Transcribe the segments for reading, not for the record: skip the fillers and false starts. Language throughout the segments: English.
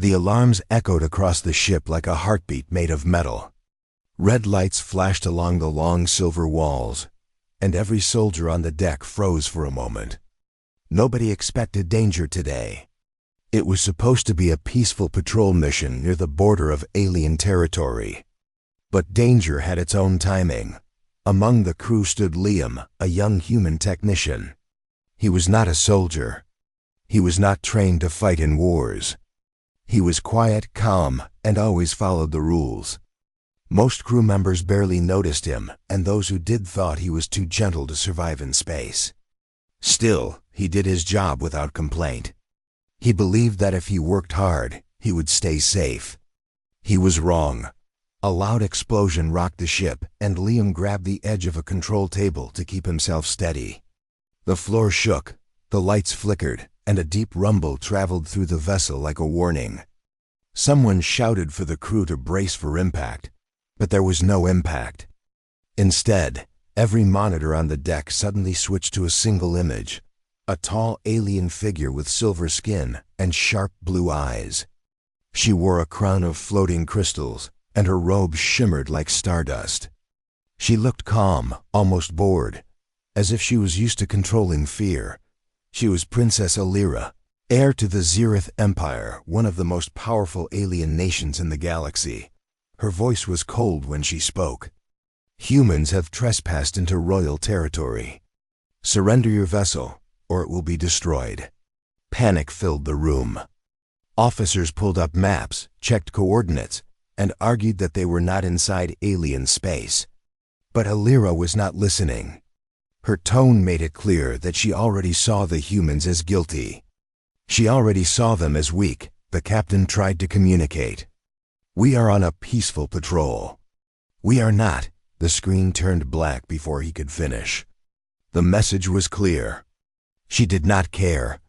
The alarms echoed across the ship like a heartbeat made of metal. Red lights flashed along the long silver walls, and every soldier on the deck froze for a moment. Nobody expected danger today. It was supposed to be a peaceful patrol mission near the border of alien territory. But danger had its own timing. Among the crew stood Liam, a young human technician. He was not a soldier. He was not trained to fight in wars. He was quiet, calm, and always followed the rules. Most crew members barely noticed him, and those who did thought he was too gentle to survive in space. Still, he did his job without complaint. He believed that if he worked hard, he would stay safe. He was wrong. A loud explosion rocked the ship, and Liam grabbed the edge of a control table to keep himself steady. The floor shook, the lights flickered, and a deep rumble traveled through the vessel like a warning. Someone shouted for the crew to brace for impact, but there was no impact. Instead, every monitor on the deck suddenly switched to a single image, a tall alien figure with silver skin and sharp blue eyes. She wore a crown of floating crystals, and her robe shimmered like stardust. She looked calm, almost bored, as if she was used to controlling fear. She was Princess Aelyra, heir to the Zyrith Empire, one of the most powerful alien nations in the galaxy. Her voice was cold when she spoke. Humans have trespassed into royal territory. Surrender your vessel, or it will be destroyed. Panic filled the room. Officers pulled up maps, checked coordinates, and argued that they were not inside alien space. But Aelyra was not listening. Her tone made it clear that she already saw the humans as guilty. She already saw them as weak. The captain tried to communicate. "We are on a peaceful patrol." "We are not." The screen turned black before he could finish. The message was clear. She did not care.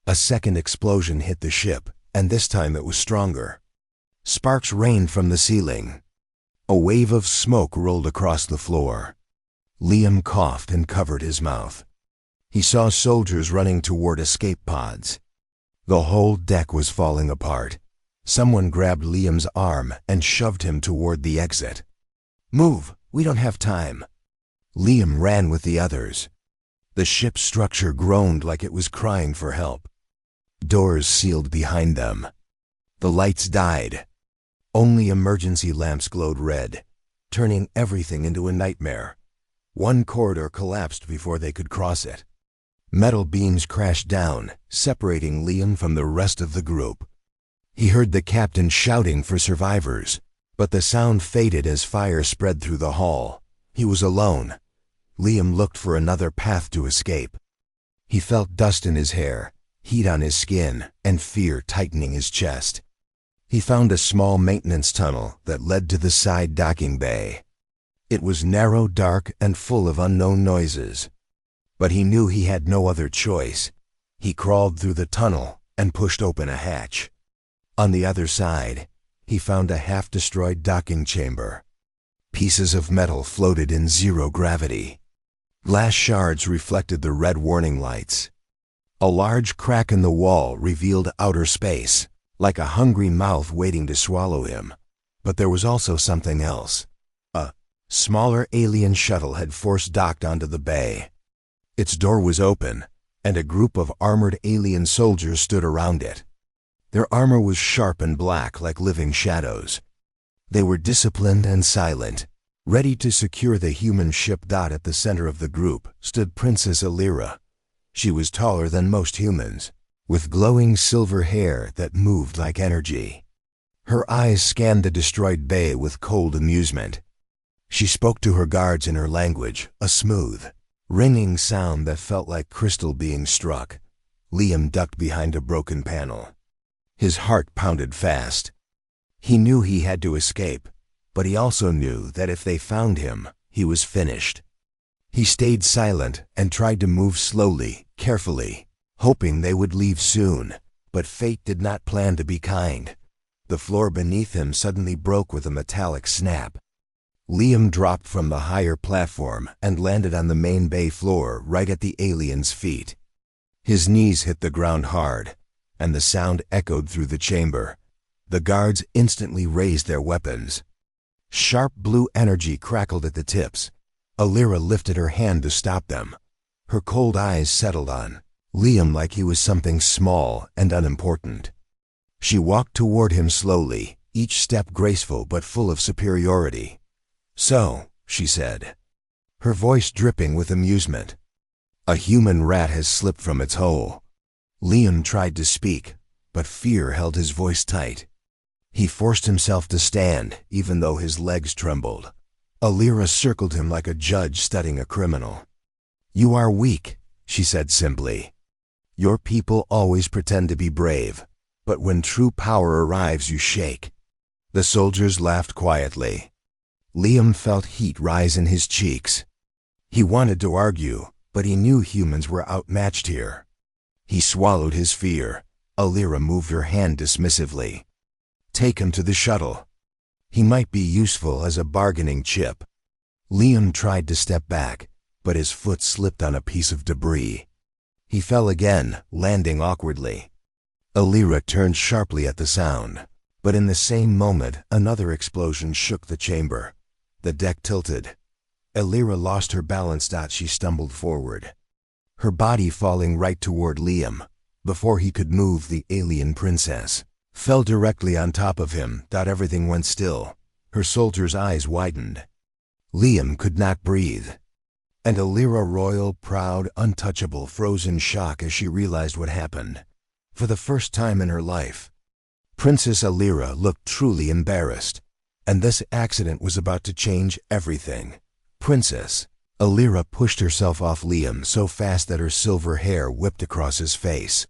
A second explosion hit the ship, and this time it was stronger. Sparks rained from the ceiling. A wave of smoke rolled across the floor. Liam coughed and covered his mouth. He saw soldiers running toward escape pods. The whole deck was falling apart. Someone grabbed Liam's arm and shoved him toward the exit. "Move! We don't have time." Liam ran with the others. The ship's structure groaned like it was crying for help. Doors sealed behind them. The lights died. Only emergency lamps glowed red, turning everything into a nightmare. One corridor collapsed before they could cross it. Metal beams crashed down, separating Liam from the rest of the group. He heard the captain shouting for survivors, but the sound faded as fire spread through the hall. He was alone. Liam looked for another path to escape. He felt dust in his hair, heat on his skin, and fear tightening his chest. He found a small maintenance tunnel that led to the side docking bay. It was narrow, dark, and full of unknown noises. But he knew he had no other choice. He crawled through the tunnel and pushed open a hatch. On the other side, he found a half-destroyed docking chamber. Pieces of metal floated in zero gravity. Glass shards reflected the red warning lights. A large crack in the wall revealed outer space, like a hungry mouth waiting to swallow him. But there was also something else. A smaller alien shuttle had force-docked onto the bay. Its door was open, and a group of armored alien soldiers stood around it. Their armor was sharp and black like living shadows. They were disciplined and silent. Ready to secure the human ship. At the center of the group stood Princess Aelyra. She was taller than most humans, with glowing silver hair that moved like energy. Her eyes scanned the destroyed bay with cold amusement. She spoke to her guards in her language, a smooth, ringing sound that felt like crystal being struck. Liam ducked behind a broken panel. His heart pounded fast. He knew he had to escape, but he also knew that if they found him, he was finished. He stayed silent and tried to move slowly, carefully, hoping they would leave soon, but fate did not plan to be kind. The floor beneath him suddenly broke with a metallic snap. Liam dropped from the higher platform and landed on the main bay floor right at the alien's feet. His knees hit the ground hard, and the sound echoed through the chamber. The guards instantly raised their weapons. Sharp blue energy crackled at the tips. Aelyra lifted her hand to stop them. Her cold eyes settled on Liam like he was something small and unimportant. She walked toward him slowly, each step graceful but full of superiority. "So," she said, her voice dripping with amusement, "a human rat has slipped from its hole." Liam tried to speak, but fear held his voice tight. He forced himself to stand, even though his legs trembled. Aelyra circled him like a judge studying a criminal. "You are weak," she said simply. "Your people always pretend to be brave, but when true power arrives you shake." The soldiers laughed quietly. Liam felt heat rise in his cheeks. He wanted to argue, but he knew humans were outmatched here. He swallowed his fear. Aelyra moved her hand dismissively. "Take him to the shuttle. He might be useful as a bargaining chip." Liam tried to step back, but his foot slipped on a piece of debris. He fell again, landing awkwardly. Aelyra turned sharply at the sound, but in the same moment another explosion shook the chamber. The deck tilted. Aelyra lost her balance. She stumbled forward, her body falling right toward Liam. Before he could move, the alien princess fell directly on top of him. Everything went still. Her soldiers' eyes widened. Liam could not breathe. And Aelyra, royal, proud, untouchable, froze in shock as she realized what happened. For the first time in her life, Princess Aelyra looked truly embarrassed. And this accident was about to change everything. "Princess." Aelyra pushed herself off Liam so fast that her silver hair whipped across his face.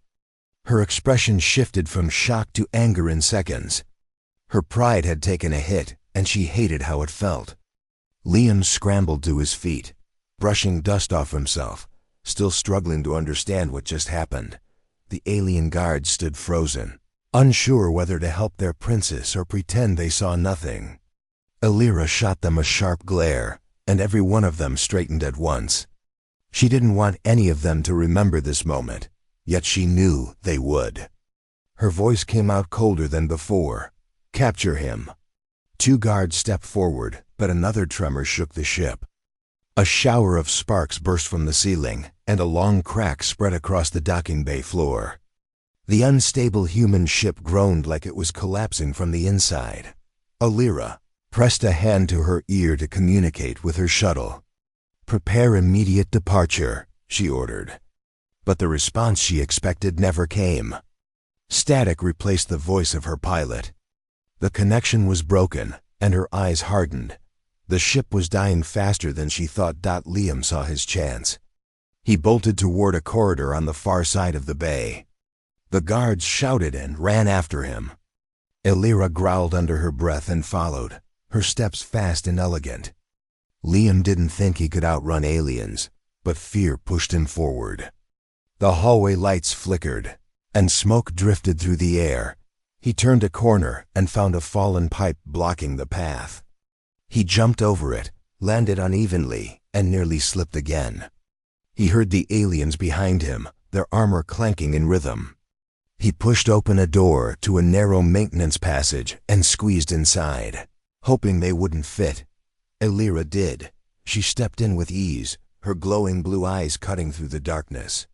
Her expression shifted from shock to anger in seconds. Her pride had taken a hit, and she hated how it felt. Liam scrambled to his feet, brushing dust off himself, still struggling to understand what just happened. The alien guards stood frozen, unsure whether to help their princess or pretend they saw nothing. Aelyra shot them a sharp glare, and every one of them straightened at once. She didn't want any of them to remember this moment, yet she knew they would. Her voice came out colder than before. "Capture him." Two guards stepped forward, but another tremor shook the ship. A shower of sparks burst from the ceiling, and a long crack spread across the docking bay floor. The unstable human ship groaned like it was collapsing from the inside. Aelyra pressed a hand to her ear to communicate with her shuttle. "Prepare immediate departure," she ordered. But the response she expected never came. Static replaced the voice of her pilot. The connection was broken, and her eyes hardened. The ship was dying faster than she thought. Liam saw his chance. He bolted toward a corridor on the far side of the bay. The guards shouted and ran after him. Aelyra growled under her breath and followed, her steps fast and elegant. Liam didn't think he could outrun aliens, but fear pushed him forward. The hallway lights flickered, and smoke drifted through the air. He turned a corner and found a fallen pipe blocking the path. He jumped over it, landed unevenly, and nearly slipped again. He heard the aliens behind him, their armor clanking in rhythm. He pushed open a door to a narrow maintenance passage and squeezed inside, hoping they wouldn't fit. Aelyra did. She stepped in with ease, her glowing blue eyes cutting through the darkness.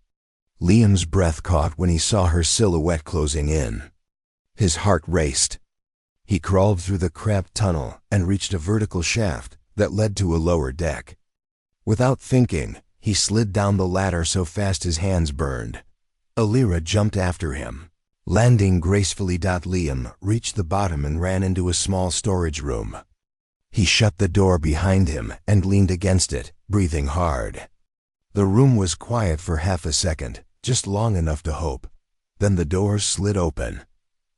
Liam's breath caught when he saw her silhouette closing in. His heart raced. He crawled through the cramped tunnel and reached a vertical shaft that led to a lower deck. Without thinking, he slid down the ladder so fast his hands burned. Aelyra jumped after him, landing gracefully. Liam reached the bottom and ran into a small storage room. He shut the door behind him and leaned against it, breathing hard. The room was quiet for half a second, just long enough to hope. Then the door slid open.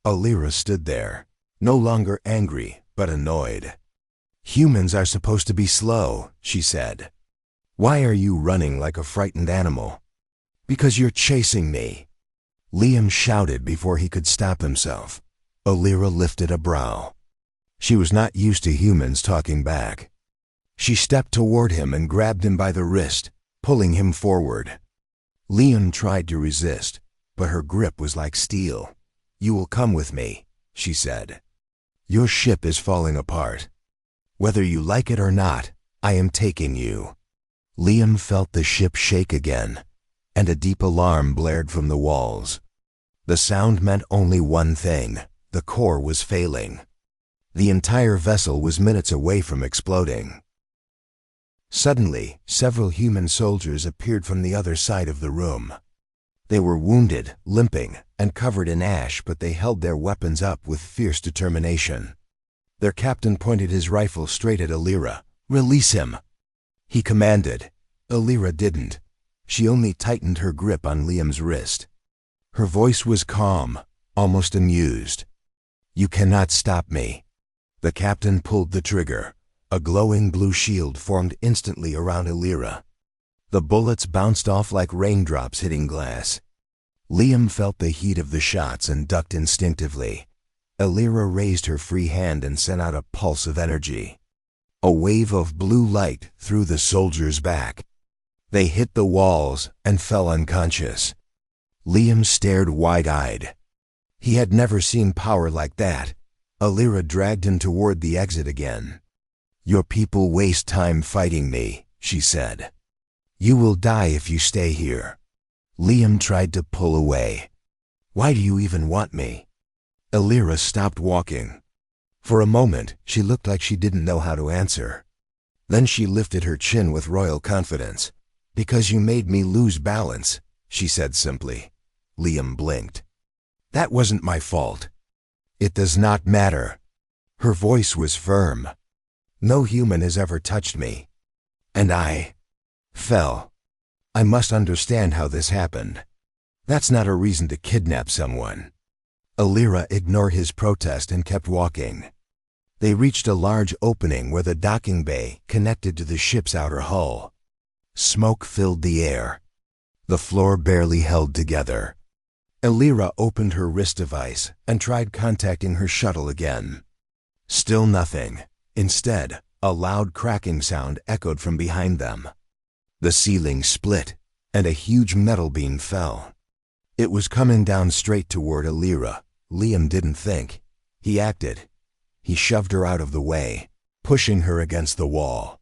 Aelyra stood there, no longer angry, but annoyed. "Humans are supposed to be slow," she said. "Why are you running like a frightened animal?" "Because you're chasing me," Liam shouted before he could stop himself. Aelyra lifted a brow. She was not used to humans talking back. She stepped toward him and grabbed him by the wrist, pulling him forward. Liam tried to resist, but her grip was like steel. "You will come with me," she said. Your ship is falling apart. Whether you like it or not, I am taking you. Liam felt the ship shake again, and a deep alarm blared from the walls. The sound meant only one thing: the core was failing. The entire vessel was minutes away from exploding. Suddenly, several human soldiers appeared from the other side of the room. They were wounded, limping, and covered in ash, but they held their weapons up with fierce determination. Their captain pointed his rifle straight at Aelyra. "Release him!" he commanded. Aelyra didn't. She only tightened her grip on Liam's wrist. Her voice was calm, almost amused. "You cannot stop me." The captain pulled the trigger. A glowing blue shield formed instantly around Aelyra. The bullets bounced off like raindrops hitting glass. Liam felt the heat of the shots and ducked instinctively. Aelyra raised her free hand and sent out a pulse of energy. A wave of blue light threw the soldiers back. They hit the walls and fell unconscious. Liam stared wide-eyed. He had never seen power like that. Aelyra dragged him toward the exit again. "Your people waste time fighting me," she said. "You will die if you stay here." Liam tried to pull away. "Why do you even want me?" Aelyra stopped walking. For a moment, she looked like she didn't know how to answer. Then she lifted her chin with royal confidence. "Because you made me lose balance," she said simply. Liam blinked. "That wasn't my fault." "It does not matter." Her voice was firm. "No human has ever touched me. And I fell. I must understand how this happened. That's not a reason to kidnap someone." Aelyra ignored his protest and kept walking. They reached a large opening where the docking bay connected to the ship's outer hull. Smoke filled the air. The floor barely held together. Aelyra opened her wrist device and tried contacting her shuttle again. Still nothing. Instead, a loud cracking sound echoed from behind them. The ceiling split, and a huge metal beam fell. It was coming down straight toward Aelyra. Liam didn't think. He acted. He shoved her out of the way, pushing her against the wall.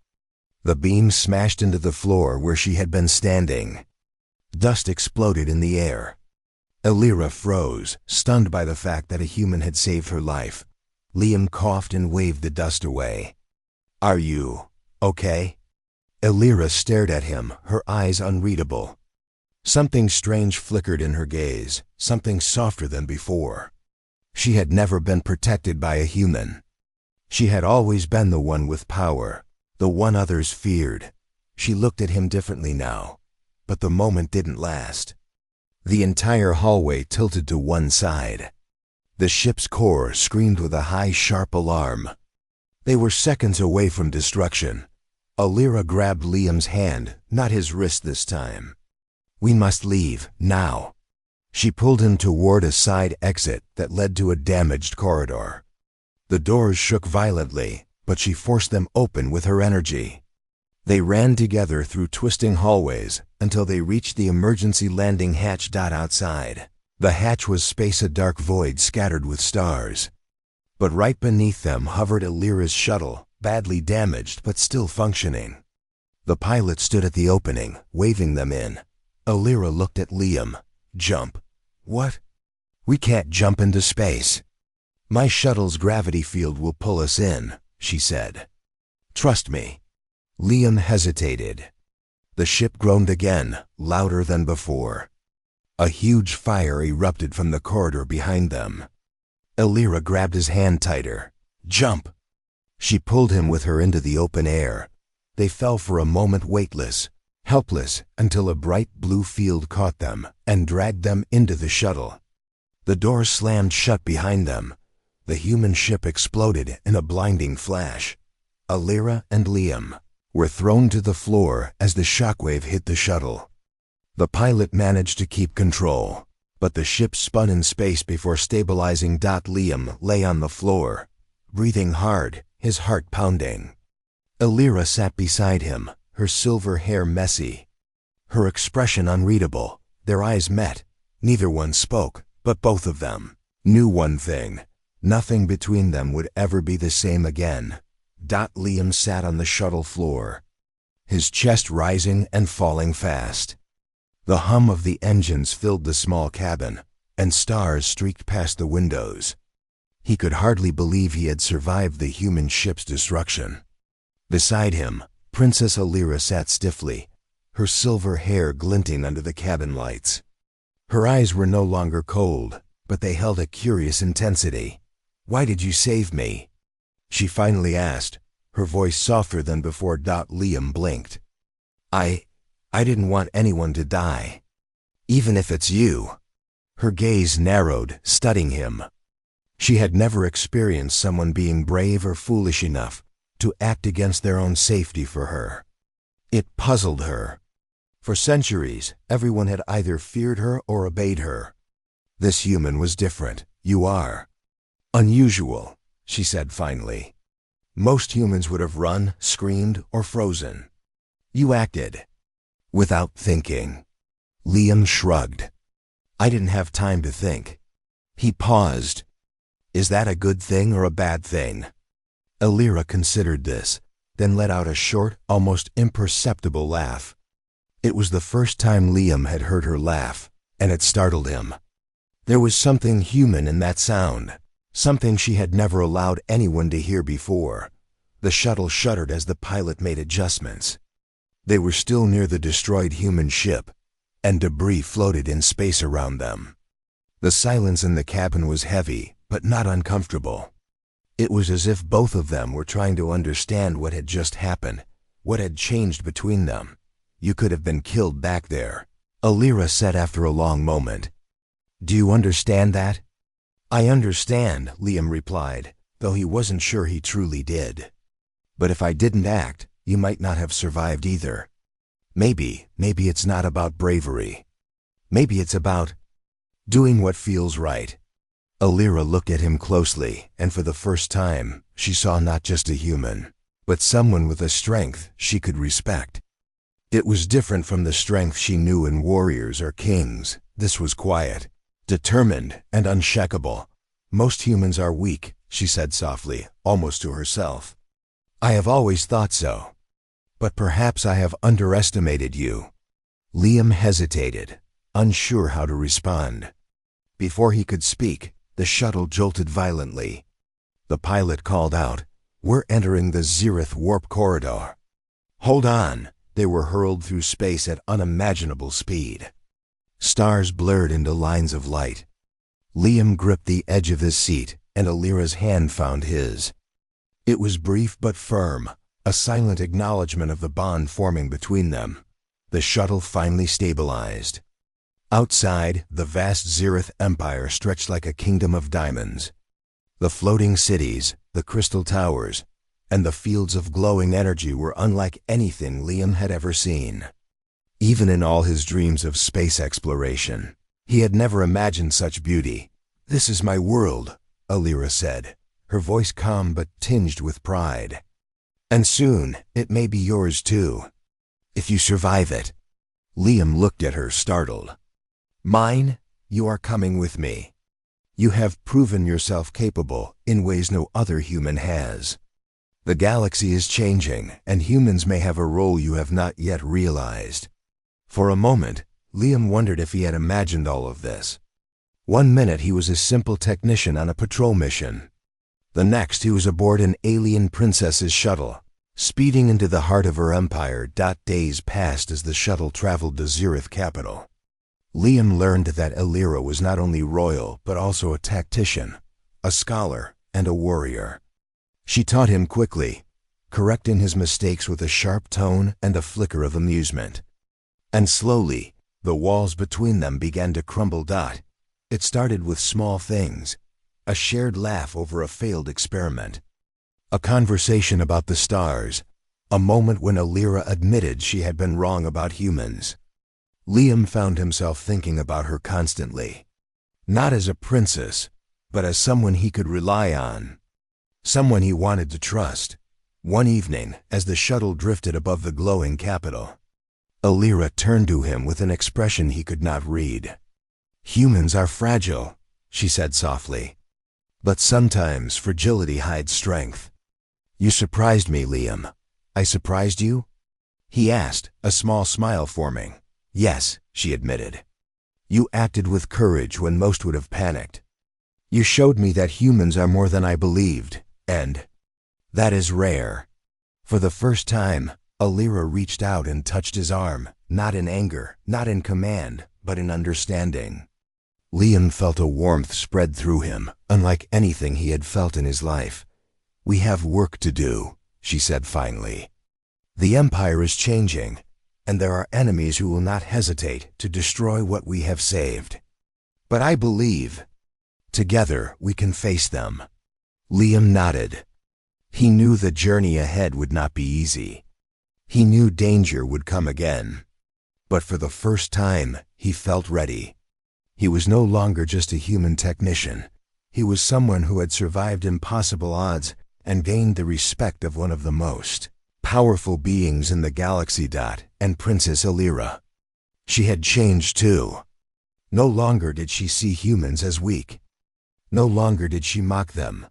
The beam smashed into the floor where she had been standing. Dust exploded in the air. Aelyra froze, stunned by the fact that a human had saved her life. Liam coughed and waved the dust away. "Are you okay?" Aelyra stared at him, her eyes unreadable. Something strange flickered in her gaze, something softer than before. She had never been protected by a human. She had always been the one with power, the one others feared. She looked at him differently now, but the moment didn't last. The entire hallway tilted to one side. The ship's core screamed with a high, sharp alarm. They were seconds away from destruction. Aelyra grabbed Liam's hand, not his wrist this time. "We must leave, now." She pulled him toward a side exit that led to a damaged corridor. The doors shook violently, but she forced them open with her energy. They ran together through twisting hallways until they reached the emergency landing hatch outside. The hatch was space, a dark void scattered with stars. But right beneath them hovered Aelyra's shuttle, badly damaged but still functioning. The pilot stood at the opening, waving them in. Aelyra looked at Liam. "Jump." "What?" "We can't jump into space." "My shuttle's gravity field will pull us in," she said. "Trust me." Liam hesitated. The ship groaned again, louder than before. A huge fire erupted from the corridor behind them. Aelyra grabbed his hand tighter. "Jump!" She pulled him with her into the open air. They fell for a moment weightless, helpless, until a bright blue field caught them and dragged them into the shuttle. The door slammed shut behind them. The human ship exploded in a blinding flash. Aelyra and Liam were thrown to the floor as the shockwave hit the shuttle. The pilot managed to keep control, but the ship spun in space before stabilizing. Liam lay on the floor, breathing hard, his heart pounding. Aelyra sat beside him, her silver hair messy, her expression unreadable. Their eyes met. Neither one spoke, but both of them knew one thing. Nothing between them would ever be the same again. Liam sat on the shuttle floor, his chest rising and falling fast. The hum of the engines filled the small cabin, and stars streaked past the windows. He could hardly believe he had survived the human ship's destruction. Beside him, Princess Aelyra sat stiffly, her silver hair glinting under the cabin lights. Her eyes were no longer cold, but they held a curious intensity. "Why did you save me?" she finally asked, her voice softer than before. Liam blinked. I didn't want anyone to die. Even if it's you." Her gaze narrowed, studying him. She had never experienced someone being brave or foolish enough to act against their own safety for her. It puzzled her. For centuries, everyone had either feared her or obeyed her. This human was different. "You are unusual," she said finally. "Most humans would have run, screamed, or frozen. You acted without thinking." Liam shrugged. "I didn't have time to think." He paused. "Is that a good thing or a bad thing?" Aelyra considered this, then let out a short, almost imperceptible laugh. It was the first time Liam had heard her laugh, and it startled him. There was something human in that sound, something she had never allowed anyone to hear before. The shuttle shuddered as the pilot made adjustments. They were still near the destroyed human ship, and debris floated in space around them. The silence in the cabin was heavy, but not uncomfortable. It was as if both of them were trying to understand what had just happened, what had changed between them. "You could have been killed back there," Aelyra said after a long moment. "Do you understand that?" "I understand," Liam replied, though he wasn't sure he truly did. "But if I didn't act, you might not have survived either. Maybe it's not about bravery. Maybe it's about doing what feels right." Aelyra looked at him closely, and for the first time, she saw not just a human, but someone with a strength she could respect. It was different from the strength she knew in warriors or kings. This was quiet, determined, and unshakable. "Most humans are weak," she said softly, almost to herself. "I have always thought so. But perhaps I have underestimated you." Liam hesitated, unsure how to respond. Before he could speak, the shuttle jolted violently. The pilot called out, "We're entering the Zyrith warp corridor." "Hold on." They were hurled through space at unimaginable speed. Stars blurred into lines of light. Liam gripped the edge of his seat, and Aelyra's hand found his. It was brief but firm, a silent acknowledgement of the bond forming between them. The shuttle finally stabilized. Outside, the vast Zyrith Empire stretched like a kingdom of diamonds. The floating cities, the crystal towers, and the fields of glowing energy were unlike anything Liam had ever seen. Even in all his dreams of space exploration, he had never imagined such beauty. "This is my world," Aelyra said, her voice calm but tinged with pride. "And soon, it may be yours too, if you survive it." Liam looked at her, startled. "Mine? You are coming with me. You have proven yourself capable in ways no other human has. The galaxy is changing, and humans may have a role you have not yet realized." For a moment, Liam wondered if he had imagined all of this. One minute he was a simple technician on a patrol mission. The next he was aboard an alien princess's shuttle, speeding into the heart of her empire. Days passed as the shuttle traveled to Zyrith capital. Liam learned that Aelyra was not only royal, but also a tactician, a scholar, and a warrior. She taught him quickly, correcting his mistakes with a sharp tone and a flicker of amusement. And slowly, the walls between them began to crumble. It started with small things, a shared laugh over a failed experiment, a conversation about the stars, a moment when Aelyra admitted she had been wrong about humans. Liam found himself thinking about her constantly, not as a princess, but as someone he could rely on, someone he wanted to trust. One evening, as the shuttle drifted above the glowing capital, Aelyra turned to him with an expression he could not read. "Humans are fragile," she said softly. But sometimes fragility hides strength. You surprised me, Liam. I surprised you? He asked, a small smile forming. Yes, she admitted. You acted with courage when most would have panicked. You showed me that humans are more than I believed, and that is rare. For the first time, Aelyra reached out and touched his arm, not in anger, not in command, but in understanding. Liam felt a warmth spread through him, unlike anything he had felt in his life. We have work to do, she said finally. The Empire is changing, and there are enemies who will not hesitate to destroy what we have saved. But I believe, together we can face them. Liam nodded. He knew the journey ahead would not be easy. He knew danger would come again. But for the first time, he felt ready. He was no longer just a human technician. He was someone who had survived impossible odds and gained the respect of one of the most powerful beings in the galaxy. And Princess Aelyra. She had changed too. No longer did she see humans as weak. No longer did she mock them.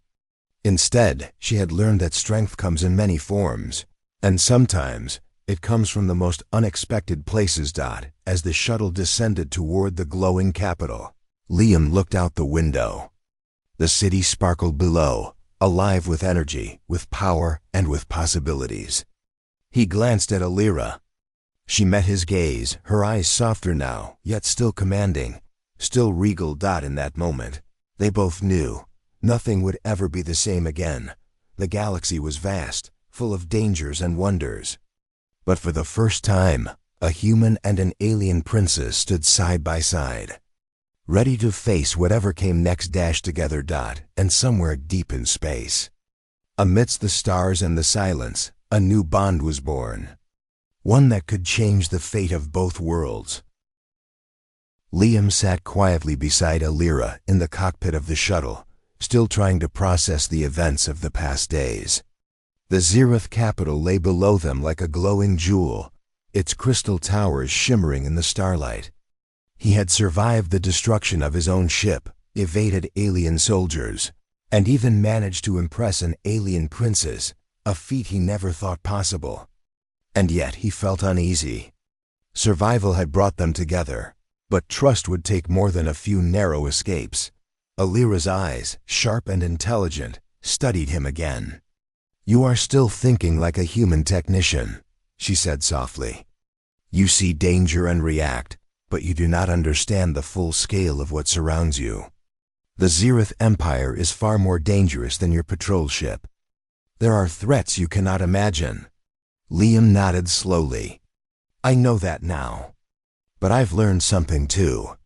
Instead, she had learned that strength comes in many forms, and sometimes it comes from the most unexpected places. As the shuttle descended toward the glowing capital, Liam looked out the window. The city sparkled below, alive with energy, with power, and with possibilities. He glanced at Aelyra. She met his gaze, her eyes softer now, yet still commanding, still regal. In that moment, they both knew nothing would ever be the same again. The galaxy was vast, full of dangers and wonders. But for the first time, a human and an alien princess stood side by side, ready to face whatever came next. Together. And somewhere deep in space, amidst the stars and the silence, a new bond was born. One that could change the fate of both worlds. Liam sat quietly beside Aelyra in the cockpit of the shuttle, still trying to process the events of the past days. The Zyrith capital lay below them like a glowing jewel, its crystal towers shimmering in the starlight. He had survived the destruction of his own ship, evaded alien soldiers, and even managed to impress an alien princess, a feat he never thought possible. And yet he felt uneasy. Survival had brought them together, but trust would take more than a few narrow escapes. Aelyra's eyes, sharp and intelligent, studied him again. You are still thinking like a human technician, she said softly. You see danger and react, but you do not understand the full scale of what surrounds you. The Zyrith Empire is far more dangerous than your patrol ship. There are threats you cannot imagine. Liam nodded slowly. I know that now. But I've learned something too.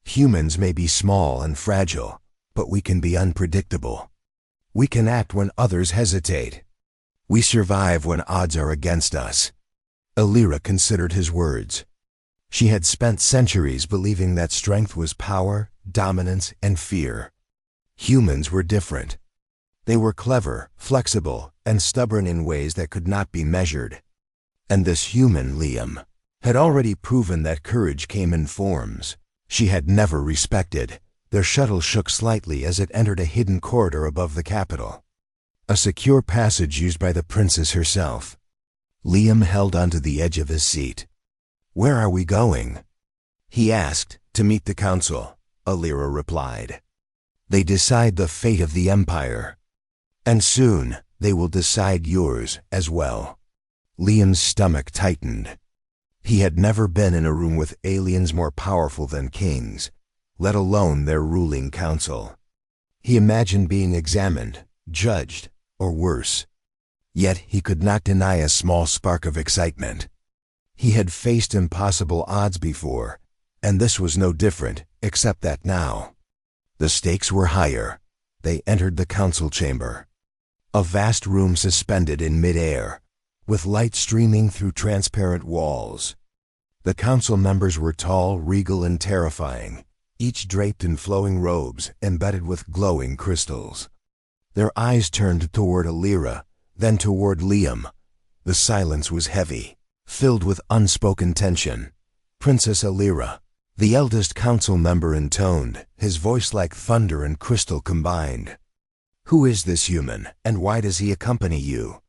Humans may be small and fragile, but we can be unpredictable. We can act when others hesitate. We survive when odds are against us. Aelyra considered his words. She had spent centuries believing that strength was power, dominance, and fear. Humans were different. They were clever, flexible, and stubborn in ways that could not be measured. And this human, Liam, had already proven that courage came in forms she had never respected. Their shuttle shook slightly as it entered a hidden corridor above the capital. A secure passage used by the princess herself. Liam held onto the edge of his seat. Where are we going? He asked. To meet the council, Aelyra replied. They decide the fate of the Empire. And soon, they will decide yours as well. Liam's stomach tightened. He had never been in a room with aliens more powerful than kings, let alone their ruling council. He imagined being examined, judged, or worse. Yet he could not deny a small spark of excitement. He had faced impossible odds before, and this was no different, except that now the stakes were higher. They entered the council chamber. A vast room suspended in mid-air, with light streaming through transparent walls. The council members were tall, regal, and terrifying, each draped in flowing robes embedded with glowing crystals. Their eyes turned toward Aelyra, then toward Liam. The silence was heavy, filled with unspoken tension. Princess Aelyra, the eldest council member, intoned, his voice like thunder and crystal combined. Who is this human, and why does he accompany you?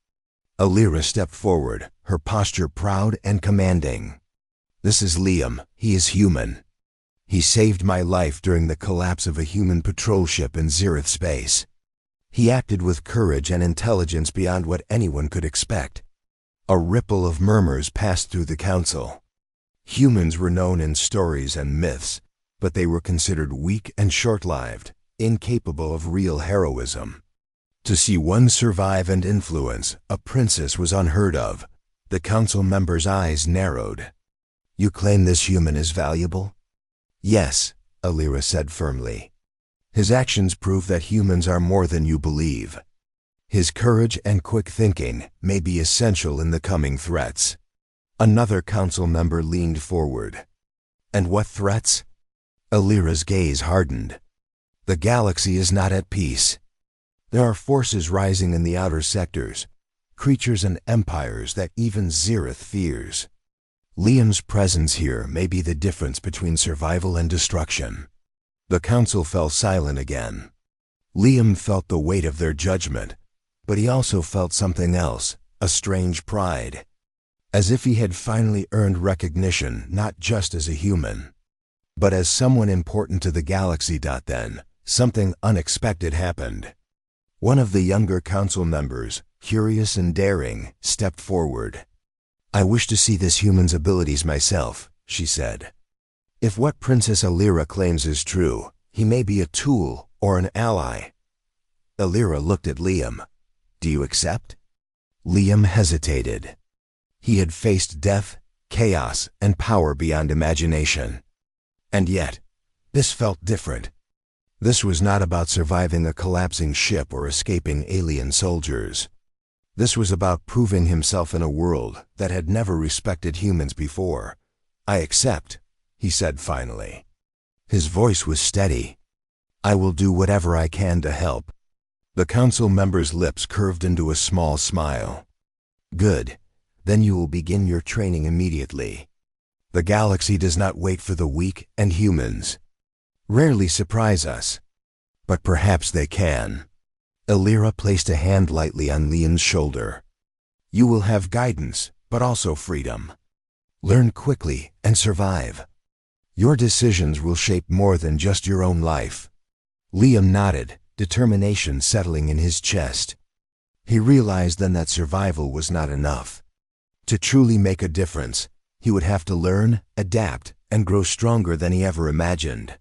Aelyra stepped forward, her posture proud and commanding. This is Liam. He is human. He saved my life during the collapse of a human patrol ship in Zyrith space. He acted with courage and intelligence beyond what anyone could expect. A ripple of murmurs passed through the council. Humans were known in stories and myths, but they were considered weak and short-lived, incapable of real heroism. To see one survive and influence a princess was unheard of. The council members' eyes narrowed. You claim this human is valuable? Yes, Aelyra said firmly. His actions prove that humans are more than you believe. His courage and quick thinking may be essential in the coming threats. Another council member leaned forward. And what threats? Aelyra's gaze hardened. The galaxy is not at peace. There are forces rising in the outer sectors, creatures and empires that even Zyrith fears. Liam's presence here may be the difference between survival and destruction. The council fell silent again. Liam felt the weight of their judgment, but he also felt something else, a strange pride. As if he had finally earned recognition not just as a human, but as someone important to the galaxy. Then, something unexpected happened. One of the younger council members, curious and daring, stepped forward. I wish to see this human's abilities myself, she said. If what Princess Aelyra claims is true, he may be a tool or an ally. Aelyra looked at Liam. Do you accept? Liam hesitated. He had faced death, chaos, and power beyond imagination. And yet, this felt different. This was not about surviving a collapsing ship or escaping alien soldiers. This was about proving himself in a world that had never respected humans before. I accept, he said finally. His voice was steady. I will do whatever I can to help. The council member's lips curved into a small smile. Good. Then you will begin your training immediately. The galaxy does not wait for the weak, and humans rarely surprise us. But perhaps they can. Aelyra placed a hand lightly on Liam's shoulder. You will have guidance, but also freedom. Learn quickly and survive. Your decisions will shape more than just your own life. Liam nodded, determination settling in his chest. He realized then that survival was not enough. To truly make a difference, he would have to learn, adapt, and grow stronger than he ever imagined.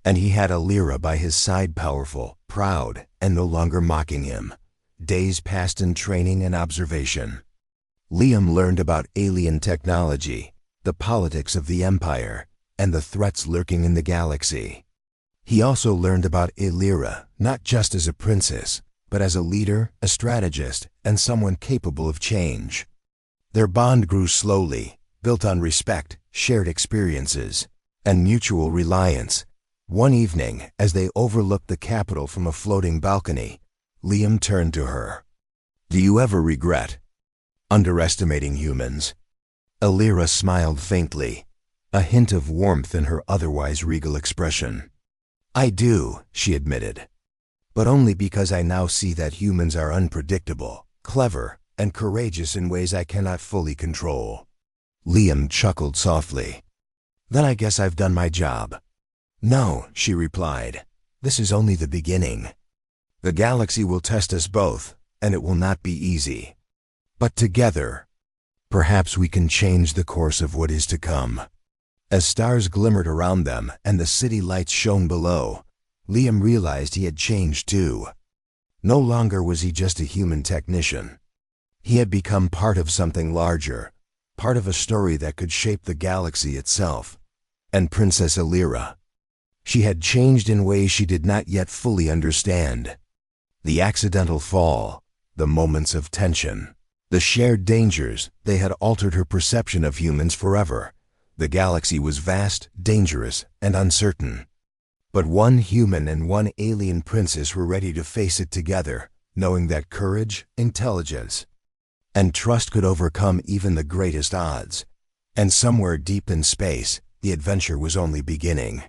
And he had Aelyra by his side, powerful, proud, and no longer mocking him. Days passed in training and observation. Liam learned about alien technology, the politics of the Empire, and the threats lurking in the galaxy. He also learned about Aelyra, not just as a princess, but as a leader, a strategist, and someone capable of change. Their bond grew slowly, built on respect, shared experiences, and mutual reliance. One evening, as they overlooked the capital from a floating balcony, Liam turned to her. Do you ever regret underestimating humans? Aelyra smiled faintly, a hint of warmth in her otherwise regal expression. I do, she admitted, but only because I now see that humans are unpredictable, clever, and courageous in ways I cannot fully control. Liam chuckled softly. Then I guess I've done my job. No, she replied. This is only the beginning. The galaxy will test us both, and it will not be easy. But together, perhaps we can change the course of what is to come. As stars glimmered around them and the city lights shone below, Liam realized he had changed too. No longer was he just a human technician. He had become part of something larger, part of a story that could shape the galaxy itself. And Princess Aelyra. She had changed in ways she did not yet fully understand. The accidental fall, the moments of tension, the shared dangers, they had altered her perception of humans forever. The galaxy was vast, dangerous, and uncertain. But one human and one alien princess were ready to face it together, knowing that courage, intelligence, and trust could overcome even the greatest odds. And somewhere deep in space, the adventure was only beginning.